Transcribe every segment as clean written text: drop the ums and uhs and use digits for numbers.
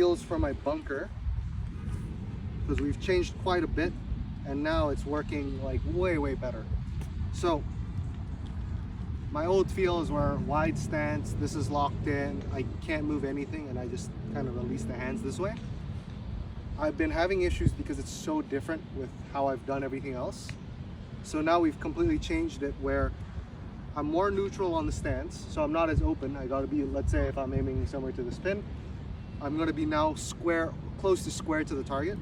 Feels for my bunker, because we've changed quite a bit and now it's working like way better. So my old feels were wide stance, this is locked in, I can't move anything, and I just kind of release the hands this way. I've been having issues because it's so different with how I've done everything else. So now we've completely changed it where I'm more neutral on the stance, so I'm not as open. I gotta be, let's say if I'm aiming somewhere to the spin, I'm gonna be now square, close to square to the target.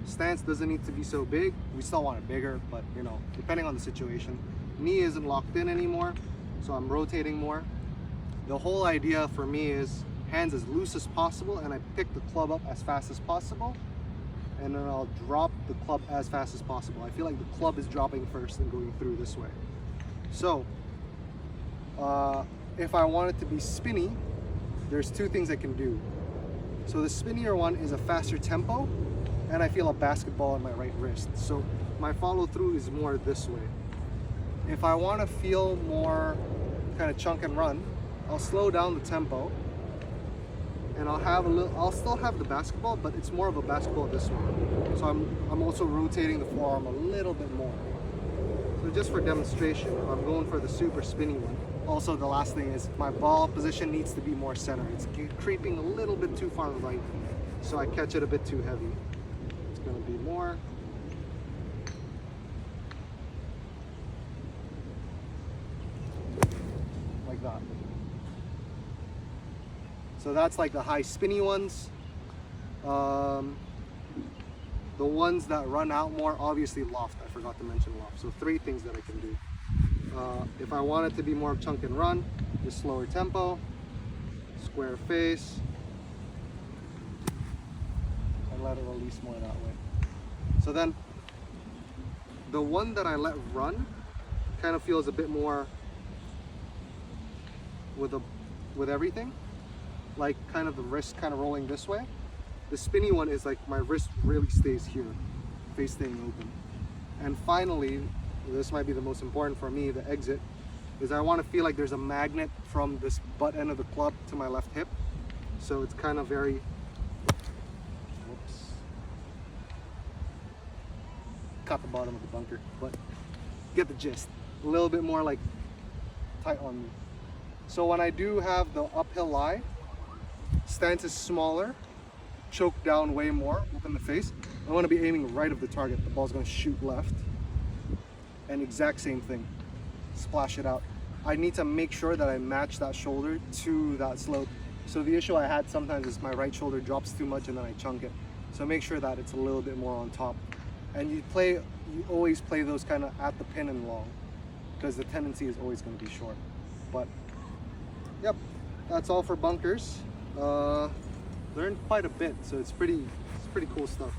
Stance doesn't need to be so big. We still want it bigger, but you know, depending on the situation. Knee isn't locked in anymore, so I'm rotating more. The whole idea for me is hands as loose as possible, and I pick the club up as fast as possible, and then I'll drop the club as fast as possible. I feel like the club is dropping first and going through this way. So if I want it to be spinny, there's two things I can do. So the spinnier one is a faster tempo, and I feel a basketball on my right wrist. So my follow through is more this way. If I want to feel more kind of chunk and run, I'll slow down the tempo, and I'll still have the basketball, but it's more of a basketball this way. So I'm also rotating the forearm a little bit more. So just for demonstration, I'm going for the super spinny one. Also, the last thing is my ball position needs to be more center. It's creeping a little bit too far right, so I catch it a bit too heavy. It's gonna be more. Like that. So that's like the high spinny ones. The ones that run out more, obviously loft. I forgot to mention loft. So three things that I can do. If I want it to be more chunk and run, just slower tempo, square face, and let it release more that way. So then the one that I let run kind of feels a bit more with everything, like kind of the wrist kind of rolling this way. The spinny one is like my wrist really stays here, face staying open. And finally, this might be the most important for me, the exit, is I want to feel like there's a magnet from this butt end of the club to my left hip. So it's kind of very, whoops, caught the bottom of the bunker, but get the gist. A little bit more like tight on me. So when I do have the uphill lie, stance is smaller, choke down way more, open the face. I want to be aiming right of the target. The ball's going to shoot left. And exact same thing, splash it out. I need to make sure that I match that shoulder to that slope. So the issue I had sometimes is my right shoulder drops too much and then I chunk it. So make sure that it's a little bit more on top. And you always play those kind of at the pin and long, because the tendency is always going to be short. But yep, that's all for bunkers. Learned quite a bit, so it's pretty cool stuff.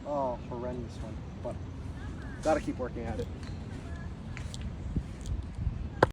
Oh, horrendous one, but gotta keep working at it.